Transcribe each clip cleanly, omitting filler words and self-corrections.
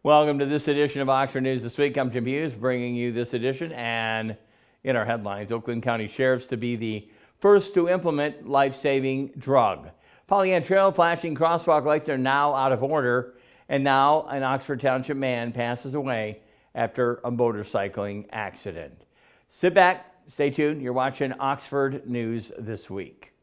Welcome to this edition of Oxford News This Week. I'm Jim Hughes, bringing you this edition. And in our headlines, Oakland County Sheriff's to be the first to implement life-saving drug. Pollyant Trail flashing crosswalk lights are now out of order, and now an Oxford Township man passes away after a motorcycling accident. Sit back, stay tuned. You're watching Oxford News This Week.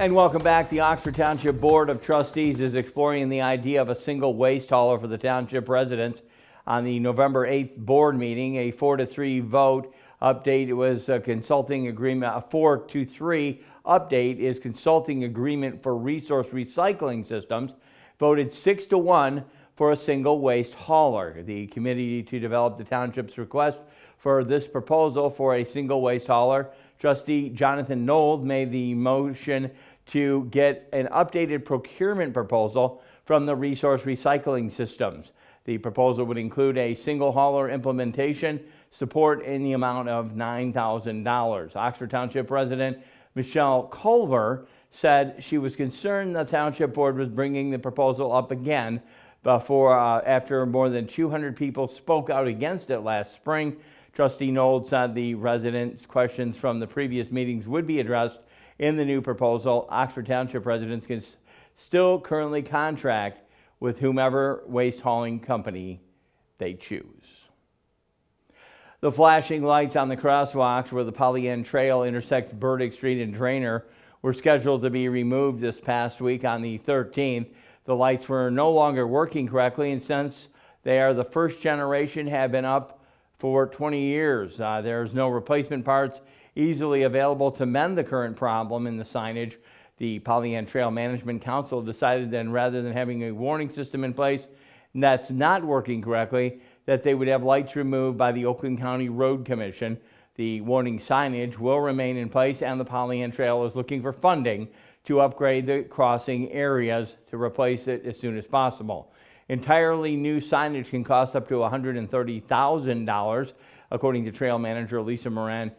And welcome back. The Oxford Township Board of Trustees is exploring the idea of a single waste hauler for the township residents. On the November 8th board meeting, a 4-3 vote update was a consulting agreement. A 4-3 update is consulting agreement for resource recycling systems. Voted 6-1 for a single waste hauler. The committee to develop the township's request for this proposal for a single waste hauler, Trustee Jonathan Nold made the motion to get an updated procurement proposal from the resource recycling systems. The proposal would include a single hauler implementation support in the amount of $9,000. Oxford Township resident Michelle Culver said she was concerned the Township Board was bringing the proposal up again after more than 200 people spoke out against it last spring. Trustee Nold said the residents' questions from the previous meetings would be addressed in the new proposal. Oxford Township residents can still currently contract with whomever waste hauling company they choose. The flashing lights on the crosswalks where the Pollyant Trail intersects Burdick Street and Drainer were scheduled to be removed this past week on the 13th. The lights were no longer working correctly, and since they are the first generation, have been up for 20 years. There's no replacement parts easily available to mend the current problem in the signage. The Pollyant Trail Management Council decided then, rather than having a warning system in place that's not working correctly, that they would have lights removed by the Oakland County Road Commission. The warning signage will remain in place, and the Pollyant Trail is looking for funding to upgrade the crossing areas to replace it as soon as possible. Entirely new signage can cost up to $130,000, according to trail manager Lisa Moran.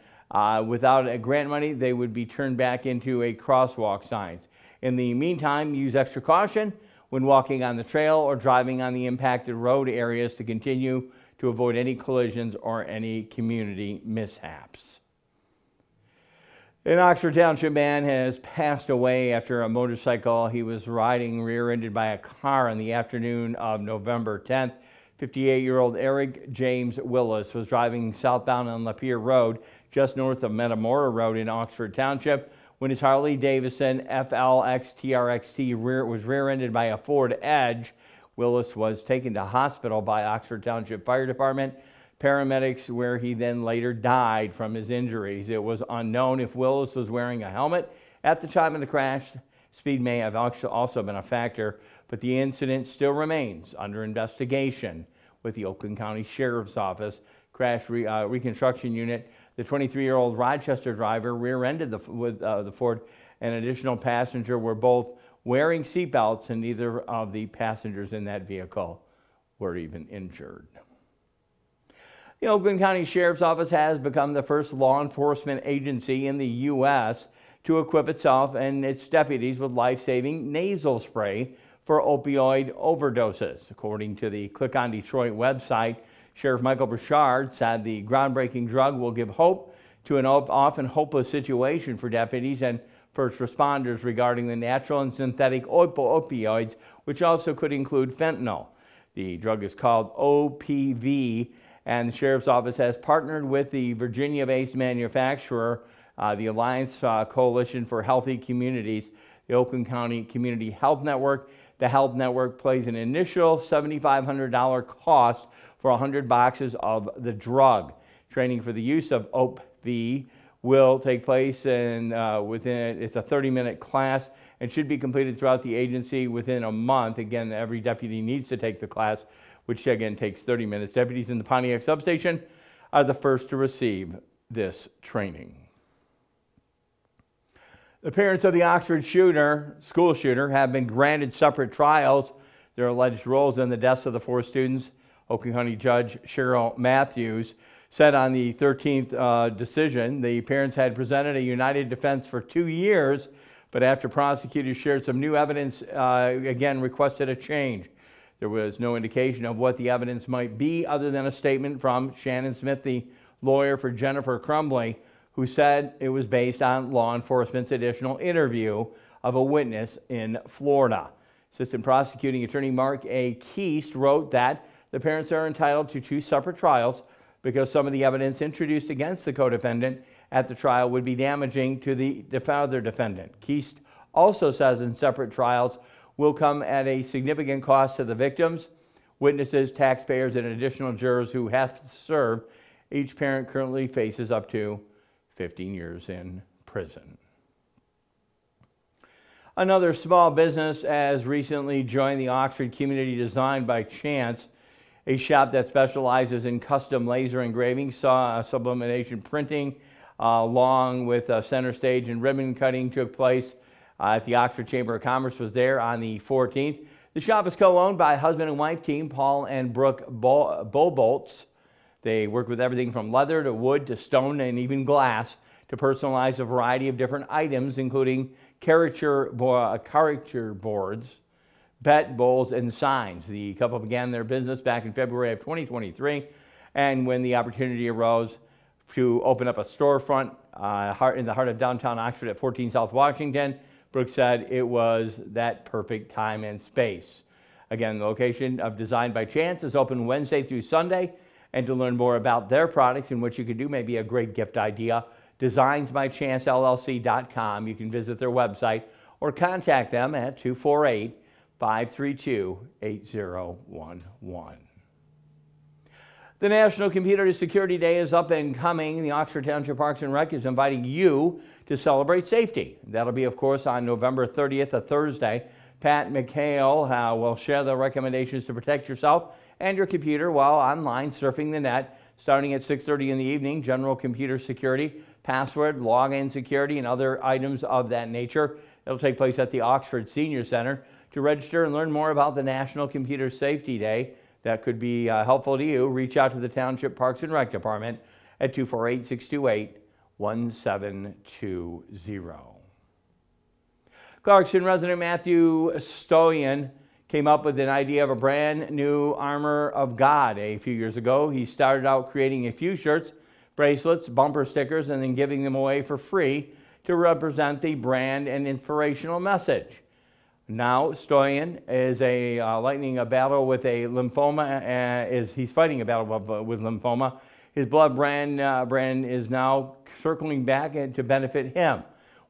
Without a grant money, they would be turned back into a crosswalk signs. In the meantime, use extra caution when walking on the trail or driving on the impacted road areas to continue to avoid any collisions or any community mishaps. An Oxford Township man has passed away after a motorcycle he was riding rear-ended by a car in the afternoon of November 10th. 58-year-old Eric James Willis was driving southbound on Lapeer Road, just north of Metamora Road in Oxford Township, when his Harley Davidson FLX TRXT was rear-ended by a Ford Edge. Willis was taken to hospital by Oxford Township Fire Department paramedics, where he then later died from his injuries. It was unknown if Willis was wearing a helmet at the time of the crash. Speed may have also been a factor, but the incident still remains under investigation with the Oakland County Sheriff's Office Crash Reconstruction Unit. The 23-year-old Rochester driver rear-ended the Ford. An additional passenger were both wearing seatbelts, and neither of the passengers in that vehicle were even injured. The Oakland County Sheriff's Office has become the first law enforcement agency in the U.S. to equip itself and its deputies with life-saving nasal spray for opioid overdoses. According to the Click on Detroit website, Sheriff Michael Burchard said the groundbreaking drug will give hope to an often hopeless situation for deputies and first responders regarding the natural and synthetic opioids, which also could include fentanyl. The drug is called OPV, and the Sheriff's Office has partnered with the Virginia-based manufacturer, the Alliance Coalition for Healthy Communities, the Oakland County Community Health Network. The health network pays an initial $7,500 cost for 100 boxes of the drug. Training for the use of OPV will take place it's a 30-minute class and should be completed throughout the agency within a month. Again, every deputy needs to take the class, which again takes 30 minutes. Deputies in the Pontiac substation are the first to receive this training. The parents of the Oxford school shooter, have been granted separate trials. their alleged roles in the deaths of the 4 students. Oakland County Judge Cheryl Matthews said on the 13th decision, the parents had presented a united defense for 2 years, but after prosecutors shared some new evidence, again requested a change. There was no indication of what the evidence might be other than a statement from Shannon Smith, the lawyer for Jennifer Crumbly, who said it was based on law enforcement's additional interview of a witness in Florida. Assistant Prosecuting Attorney Mark A. Keast wrote that the parents are entitled to 2 separate trials because some of the evidence introduced against the co-defendant at the trial would be damaging to the other defendant. Keast also says in separate trials will come at a significant cost to the victims, witnesses, taxpayers, and additional jurors who have to serve. Each parent currently faces up to 15 years in prison. Another small business has recently joined the Oxford community Designed by Chance, a shop that specializes in custom laser engraving, sublimation printing, along with center stage and ribbon cutting took place at the Oxford Chamber of Commerce was there on the 14th. The shop is co-owned by husband and wife team Paul and Brooke Bobolts. They work with everything from leather to wood to stone and even glass to personalize a variety of different items, including caricature boards, pet bowls, and signs. The couple began their business back in February of 2023, and when the opportunity arose to open up a storefront in the heart of downtown Oxford at 14 South Washington, Brooke said it was that perfect time and space. Again, the location of Designed by Chance is open Wednesday through Sunday, and to learn more about their products and what you could do, maybe a great gift idea, designsbychancellc.com. You can visit their website or contact them at 248-532-8011. The National Computer Security Day is up and coming. The Oxford Township Parks and Rec is inviting you to celebrate safety. That'll be, of course, on November 30th, a Thursday. Pat McHale will share the recommendations to protect yourself and your computer while online surfing the net. Starting at 6:30 in the evening, general computer security, password, login security, and other items of that nature. It'll take place at the Oxford Senior Center. To register and learn more about the National Computer Safety Day that could be helpful to you, reach out to the Township Parks and Rec Department at 248-628-1720. Clarkson resident Matthew Stoyan came up with an idea of a brand new Armor of God a few years ago. He started out creating a few shirts, bracelets, bumper stickers, and then giving them away for free to represent the brand and inspirational message. Now Stoyan is lightning a battle with a lymphoma. He's fighting a battle with lymphoma. His blood brand is now circling back to benefit him.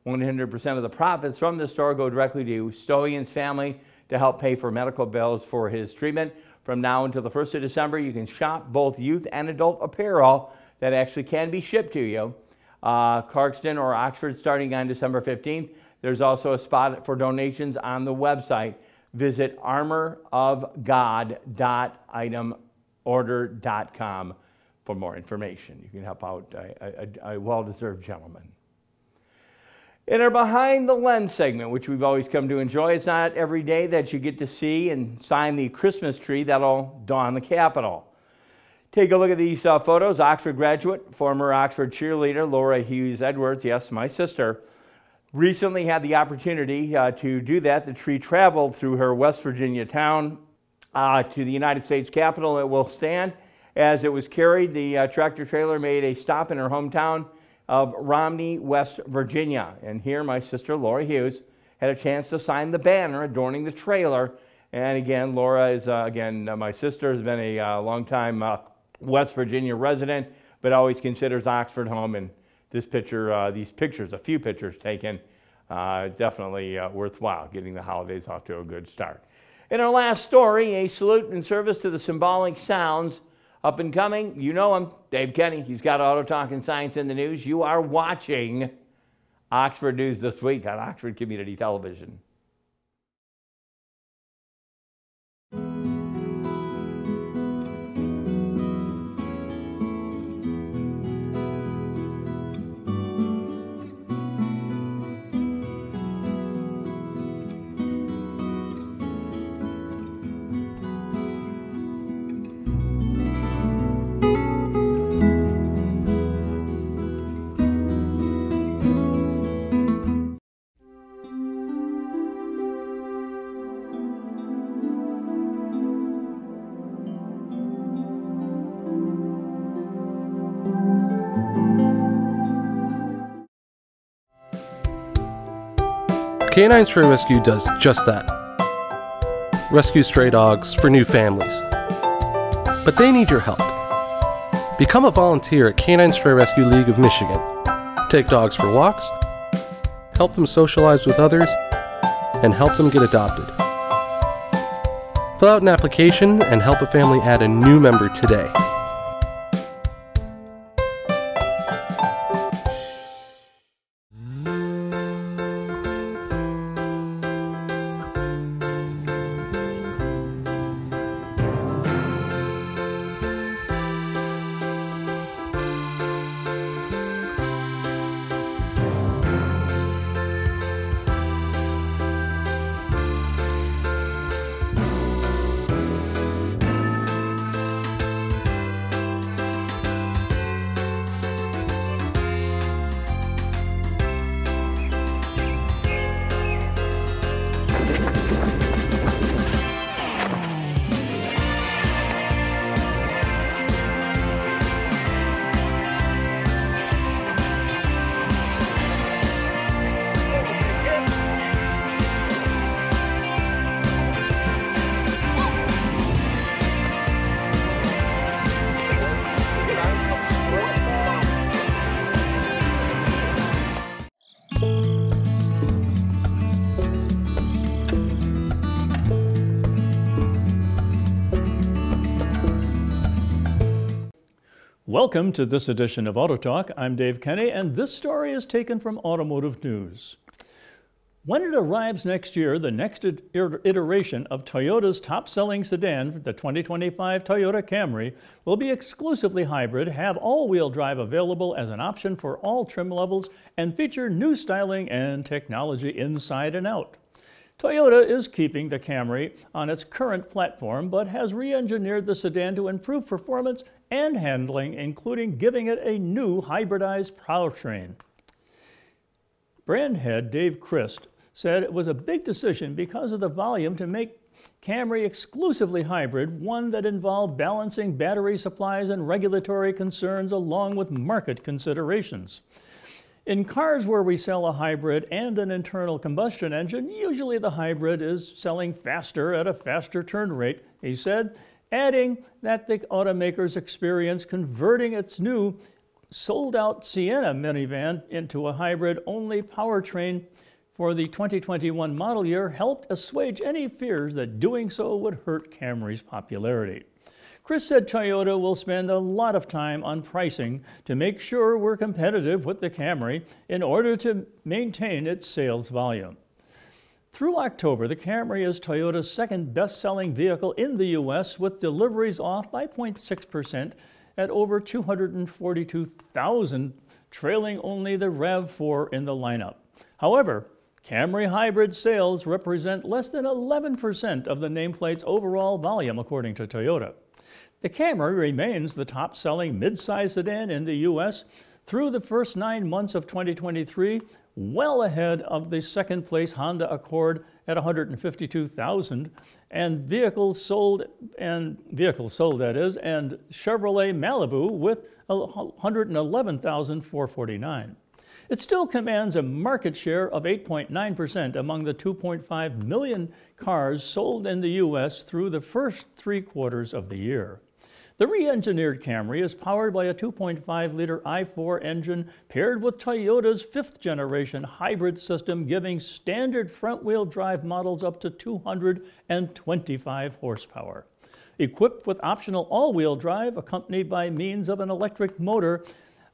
100% of the profits from the store go directly to Stoyan's family to help pay for medical bills for his treatment. From now until the 1st of December, you can shop both youth and adult apparel that actually can be shipped to you. Clarkston or Oxford starting on December 15th. There's also a spot for donations on the website. Visit armorofgod.itemorder.com for more information. You can help out a well-deserved gentleman. In our Behind the Lens segment, which we've always come to enjoy, it's not every day that you get to see and sign the Christmas tree that'll dawn the Capitol. Take a look at these photos. Oxford graduate, former Oxford cheerleader Laura Hughes Edwards, yes, my sister, recently had the opportunity to do that. The tree traveled through her West Virginia town to the United States Capitol. It will stand. As it was carried, the tractor trailer made a stop in her hometown of Romney, West Virginia. And here my sister Laura Hughes had a chance to sign the banner adorning the trailer. And again, Laura is, my sister has been a long-time West Virginia resident, but always considers Oxford home. And this picture, these pictures, a few pictures taken, definitely worthwhile, getting the holidays off to a good start. In our last story, a salute and service to the symbolic sounds. Up and coming, you know him, Dave Kenny. He's got Auto Talk and Science in the News. You are watching Oxford News This Week on Oxford Community Television. Canine Stray Rescue does just that. Rescue stray dogs for new families. But they need your help. Become a volunteer at Canine Stray Rescue League of Michigan. Take dogs for walks, help them socialize with others, and help them get adopted. Fill out an application and help a family add a new member today. Welcome to this edition of Auto Talk. I'm Dave Kenny, and this story is taken from Automotive News. When it arrives next year, the next iteration of Toyota's top-selling sedan, the 2025 Toyota Camry, will be exclusively hybrid, have all-wheel drive available as an option for all trim levels, and feature new styling and technology inside and out. Toyota is keeping the Camry on its current platform, but has re-engineered the sedan to improve performance and handling, including giving it a new hybridized powertrain. Brand head Dave Christ said it was a big decision because of the volume to make Camry exclusively hybrid, one that involved balancing battery supplies and regulatory concerns along with market considerations. In cars where we sell a hybrid and an internal combustion engine, usually the hybrid is selling faster at a faster turn rate, he said, adding that the automaker's experience converting its new sold-out Sienna minivan into a hybrid-only powertrain for the 2021 model year helped assuage any fears that doing so would hurt Camry's popularity. Chris said Toyota will spend a lot of time on pricing to make sure we're competitive with the Camry in order to maintain its sales volume. Through October, the Camry is Toyota's second best-selling vehicle in the U.S., with deliveries off by 0.6% at over 242,000, trailing only the RAV4 in the lineup. However, Camry hybrid sales represent less than 11% of the nameplate's overall volume, according to Toyota. The Camry remains the top-selling mid-size sedan in the U.S. through the first 9 months of 2023, well ahead of the second-place Honda Accord at 152,000, and vehicles sold and Chevrolet Malibu with 111,449. It still commands a market share of 8.9% among the 2.5 million cars sold in the U.S. through the first 3 quarters of the year. The re-engineered Camry is powered by a 2.5-liter i4 engine paired with Toyota's 5th-generation hybrid system, giving standard front-wheel drive models up to 225 horsepower. Equipped with optional all-wheel drive, accompanied by means of an electric motor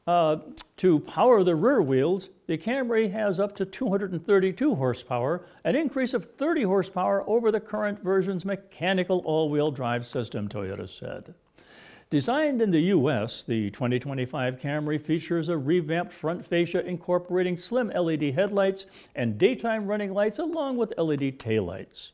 to power the rear wheels, the Camry has up to 232 horsepower, an increase of 30 horsepower over the current version's mechanical all-wheel drive system, Toyota said. Designed in the U.S., the 2025 Camry features a revamped front fascia incorporating slim LED headlights and daytime running lights along with LED taillights.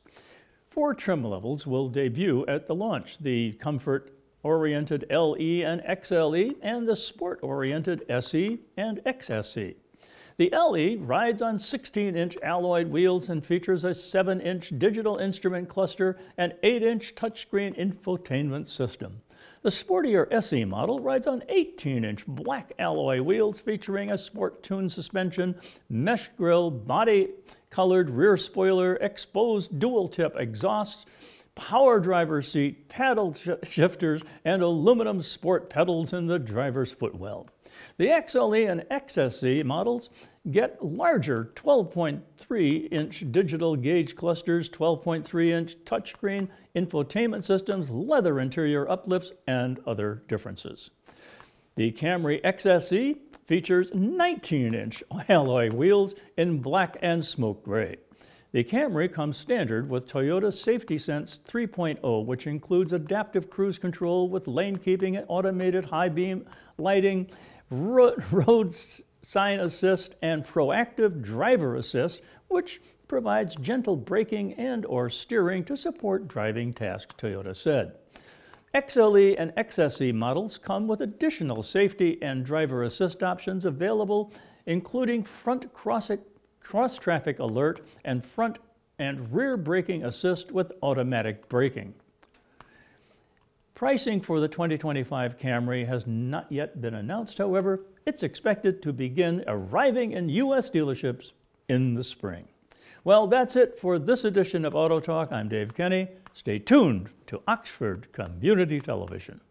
4 trim levels will debut at the launch: the Comfort-oriented LE and XLE and the Sport-oriented SE and XSE. The LE rides on 16-inch alloyed wheels and features a 7-inch digital instrument cluster and 8-inch touchscreen infotainment system. The sportier SE model rides on 18-inch black alloy wheels featuring a sport-tuned suspension, mesh grille, body colored rear spoiler, exposed dual-tip exhausts, power driver seat, paddle shifters, and aluminum sport pedals in the driver's footwell. The XLE and XSE models get larger 12.3-inch digital gauge clusters, 12.3-inch touchscreen, infotainment systems, leather interior uplifts, and other differences. The Camry XSE features 19-inch alloy wheels in black and smoke gray. The Camry comes standard with Toyota Safety Sense 3.0, which includes adaptive cruise control with lane keeping and automated high beam lighting, road sign assist, and proactive driver assist, which provides gentle braking and or steering to support driving tasks, Toyota said. XLE and XSE models come with additional safety and driver assist options available, including front cross-traffic alert and front and rear braking assist with automatic braking. Pricing for the 2025 Camry has not yet been announced. However, it's expected to begin arriving in U.S. dealerships in the spring. Well, that's it for this edition of Auto Talk. I'm Dave Kenny. Stay tuned to Oxford Community Television.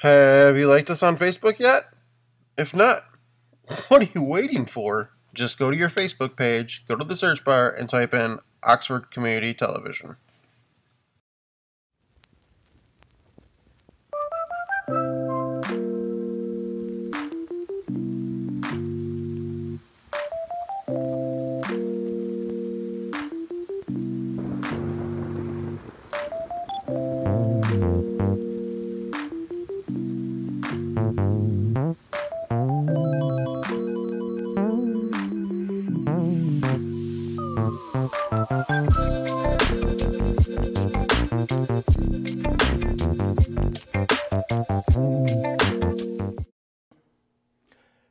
Have you liked us on Facebook yet? If not, what are you waiting for? Just go to your Facebook page, go to the search bar, and type in Oxford Community Television.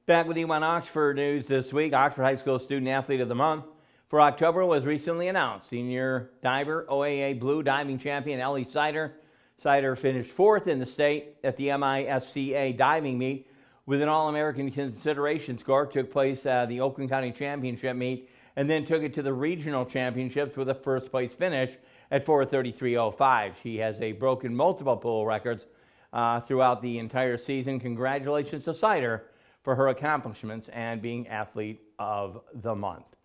Back with you on Oxford News this week. Oxford High School Student Athlete of the Month for October was recently announced. Senior diver, OAA Blue Diving Champion Ellie Sider. Sider finished 4th in the state at the MISCA diving meet with an All-American consideration score. Took place at the Oakland County Championship meet and then took it to the regional championships with a first place finish at 4:33.05. She has broken multiple pool records throughout the entire season. Congratulations to Sider for her accomplishments and being Athlete of the Month.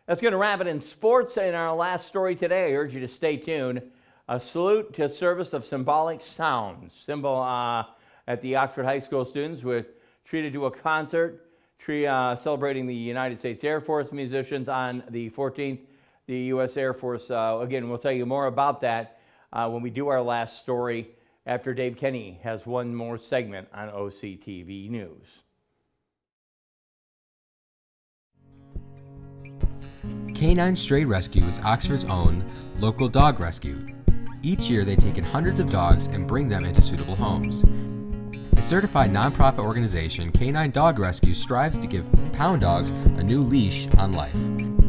That's going to wrap it in sports. In our last story today, I urge you to stay tuned. A salute to service of symbolic sounds. Symbol at the Oxford High School students were treated to a concert celebrating the United States Air Force musicians on the 14th. The U.S. Air Force, again, we'll tell you more about that when we do our last story after Dave Kenny has one more segment on OCTV News. Canine Stray Rescue is Oxford's own local dog rescue. Each year they take in hundreds of dogs and bring them into suitable homes. A certified nonprofit organization, Canine Dog Rescue strives to give pound dogs a new leash on life.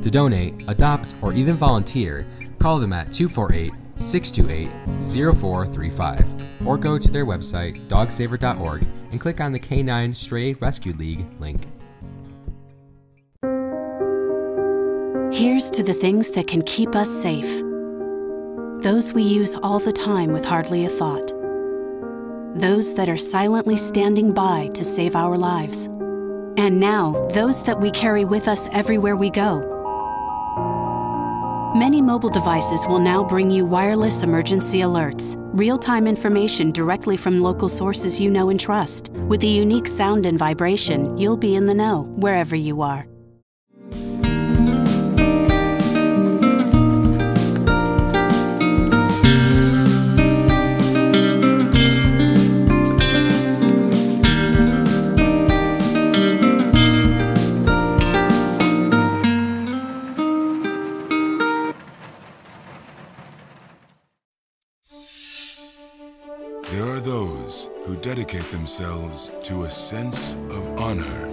To donate, adopt, or even volunteer, call them at 248-628-0435 or go to their website, dogsaver.org, and click on the Canine Stray Rescue League link. Here's to the things that can keep us safe. Those we use all the time with hardly a thought. Those that are silently standing by to save our lives. And now, those that we carry with us everywhere we go. Many mobile devices will now bring you wireless emergency alerts, real-time information directly from local sources you know and trust. With the unique sound and vibration, you'll be in the know wherever you are. There are those who dedicate themselves to a sense of honor,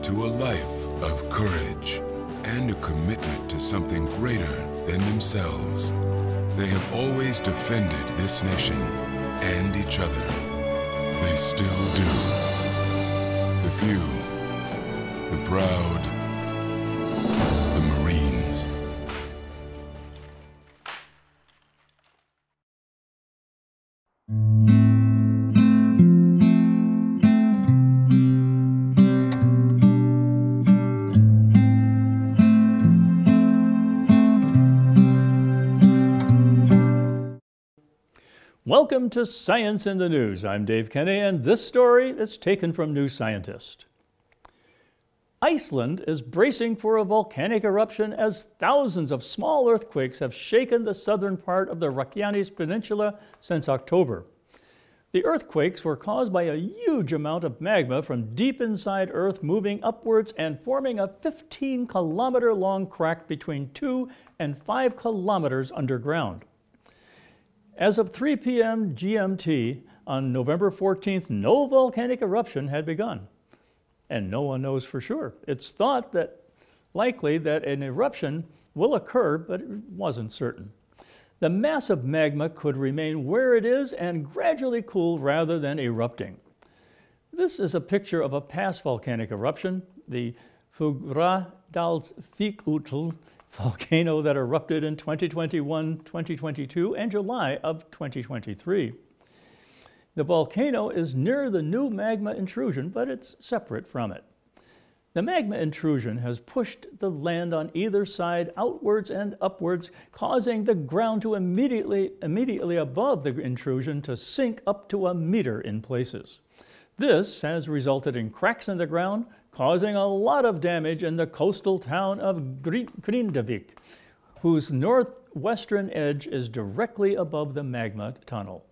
to a life of courage, and a commitment to something greater than themselves. They have always defended this nation and each other. They still do. The few, the proud, the Marines. Welcome to Science in the News. I'm Dave Kenny, and this story is taken from New Scientist. Iceland is bracing for a volcanic eruption as thousands of small earthquakes have shaken the southern part of the Reykjanes Peninsula since October. The earthquakes were caused by a huge amount of magma from deep inside Earth moving upwards and forming a 15-kilometer-long crack between 2 and 5 kilometers underground. As of 3 p.m. GMT on November 14th, no volcanic eruption had begun. And no one knows for sure. It's thought that likely that an eruption will occur, but it wasn't certain. The massive magma could remain where it is and gradually cool rather than erupting. This is a picture of a past volcanic eruption, the Fagradalsfjökull volcano that erupted in 2021, 2022, and July of 2023. The volcano is near the new magma intrusion, but it's separate from it. The magma intrusion has pushed the land on either side outwards and upwards, causing the ground to immediately above the intrusion to sink up to 1 meter in places. This has resulted in cracks in the ground, causing a lot of damage in the coastal town of Grindavik, whose northwestern edge is directly above the magma tunnel.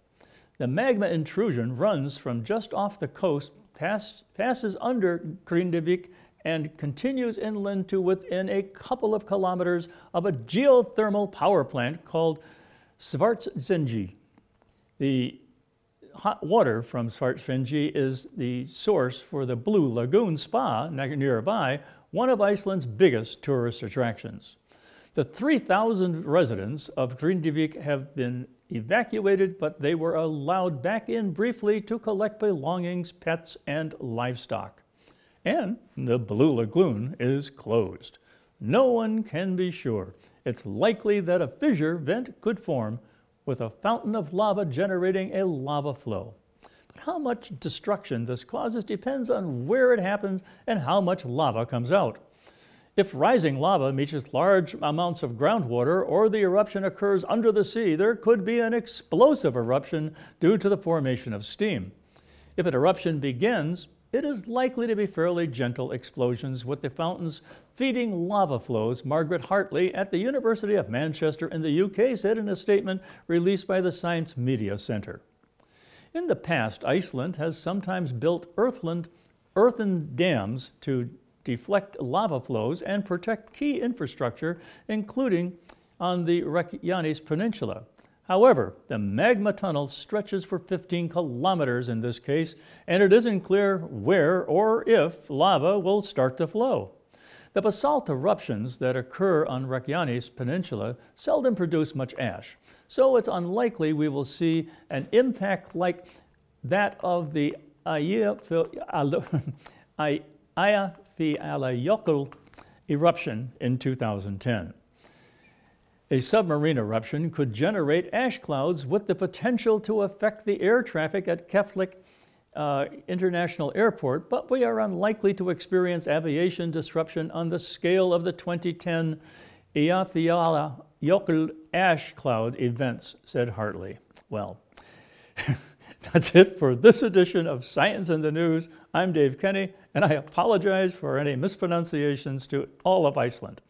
The magma intrusion runs from just off the coast, passes under Grindavik, and continues inland to within a couple of kilometers of a geothermal power plant called Svartsengi. The hot water from Svartsengi is the source for the Blue Lagoon Spa nearby, one of Iceland's biggest tourist attractions. The 3,000 residents of Grindavik have been evacuated, but they were allowed back in briefly to collect belongings, pets, and livestock. And the Blue Lagoon is closed. No one can be sure. It's likely that a fissure vent could form with a fountain of lava generating a lava flow. But how much destruction this causes depends on where it happens and how much lava comes out. If rising lava reaches large amounts of groundwater or the eruption occurs under the sea, there could be an explosive eruption due to the formation of steam. If an eruption begins, it is likely to be fairly gentle explosions with the fountains feeding lava flows, Margaret Hartley at the University of Manchester in the UK said in a statement released by the Science Media Centre. In the past, Iceland has sometimes built earthen dams to deflect lava flows and protect key infrastructure, including on the Reykjanes Peninsula. However, the magma tunnel stretches for 15 kilometers in this case, and it isn't clear where or if lava will start to flow. The basalt eruptions that occur on Reykjanes Peninsula seldom produce much ash, so it's unlikely we will see an impact like that of the Eyjafjallajökull eruption in 2010. A submarine eruption could generate ash clouds with the potential to affect the air traffic at Keflavik International Airport, but we are unlikely to experience aviation disruption on the scale of the 2010 Eyjafjallajökull ash cloud events, said Hartley. Well, that's it for this edition of Science in the News. I'm Dave Kenny, and I apologize for any mispronunciations to all of Iceland.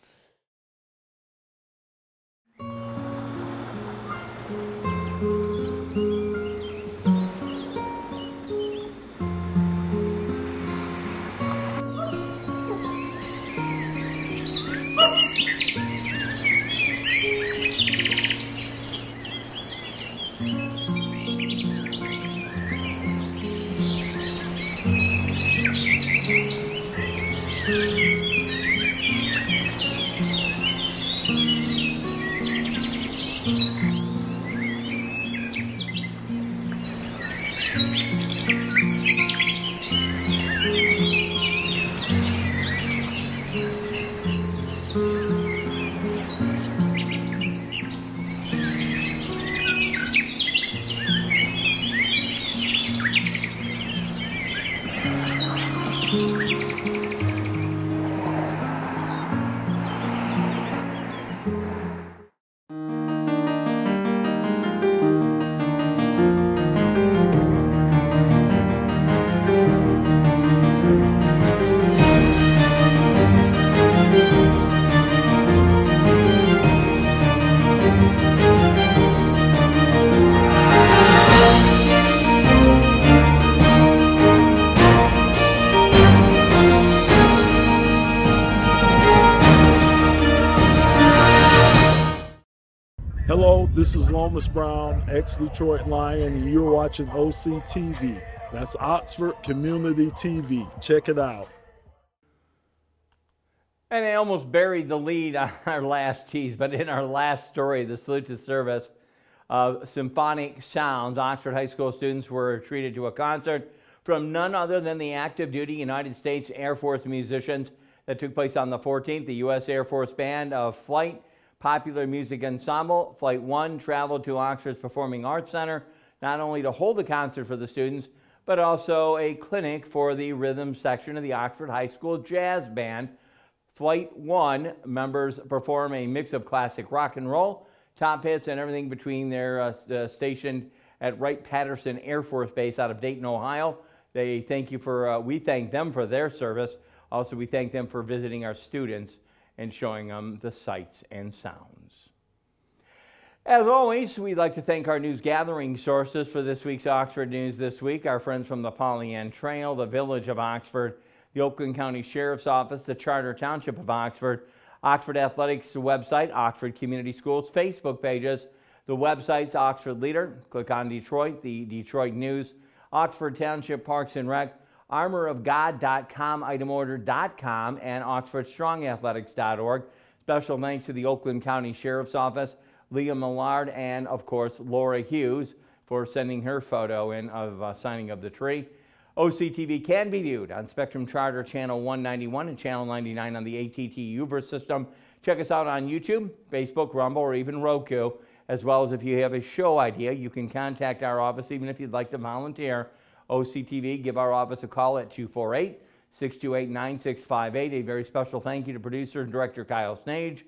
this is Lomas Brown, ex-Detroit Lion, and you're watching OCTV. That's Oxford Community TV. Check it out. And I almost buried the lead on our last tease, but in our last story, the salute to service of Symphonic Sounds, Oxford High School students were treated to a concert from none other than the active duty United States Air Force musicians that took place on the 14th. The U.S. Air Force Band of Flight Popular Music Ensemble, Flight 1, traveled to Oxford's Performing Arts Center, not only to hold the concert for the students, but also a clinic for the rhythm section of the Oxford High School Jazz Band. Flight 1 members perform a mix of classic rock and roll, top hits, and everything between their stationed at Wright-Patterson Air Force Base out of Dayton, Ohio. We thank them for their service. Also, we thank them for visiting our students and showing them the sights and sounds. As always, we'd like to thank our news gathering sources for this week's Oxford News This Week, our friends from the Pollyant Trail, the Village of Oxford, the Oakland County Sheriff's Office, the Charter Township of Oxford, Oxford Athletics website, Oxford Community Schools Facebook pages, the websites Oxford Leader, click on Detroit, the Detroit News, Oxford Township Parks and Rec, armorofgod.com, itemorder.com, and oxfordstrongathletics.org. Special thanks to the Oakland County Sheriff's Office, Leah Millard, and of course Laura Hughes for sending her photo in of signing of the tree. OCTV can be viewed on Spectrum Charter Channel 191 and Channel 99 on the ATT Uverse system. Check us out on YouTube, Facebook, Rumble, or even Roku. As well as if you have a show idea, you can contact our office even if you'd like to volunteer. OCTV, give our office a call at 248-628-9658. A very special thank you to producer and director Kyle Snage,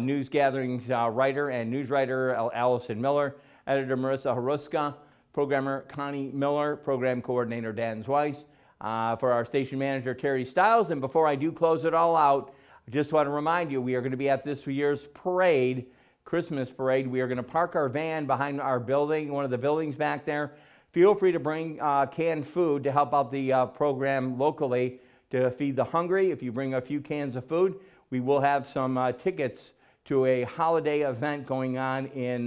news gathering writer and news writer Allison Miller, editor Marissa Haruska, programmer Connie Miller, program coordinator Dan Zweiss, for our station manager Terry Stiles. And before I do close it all out, I just want to remind you we are going to be at this year's parade, Christmas parade. We are going to park our van behind our building, one of the buildings back there. Feel free to bring canned food to help out the program locally to feed the hungry. If you bring a few cans of food, we will have some tickets to a holiday event going on in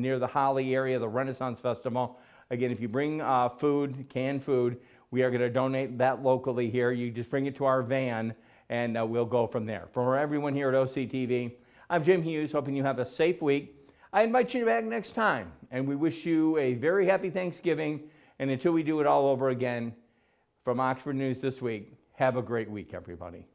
near the Holly area, the Renaissance Festival. Again, if you bring food, canned food, we are going to donate that locally here. You just bring it to our van, and we'll go from there. For everyone here at OCTV, I'm Jim Hughes, hoping you have a safe week. I invite you back next time, and we wish you a very happy Thanksgiving. And until we do it all over again, from Oxford News This Week, have a great week, everybody.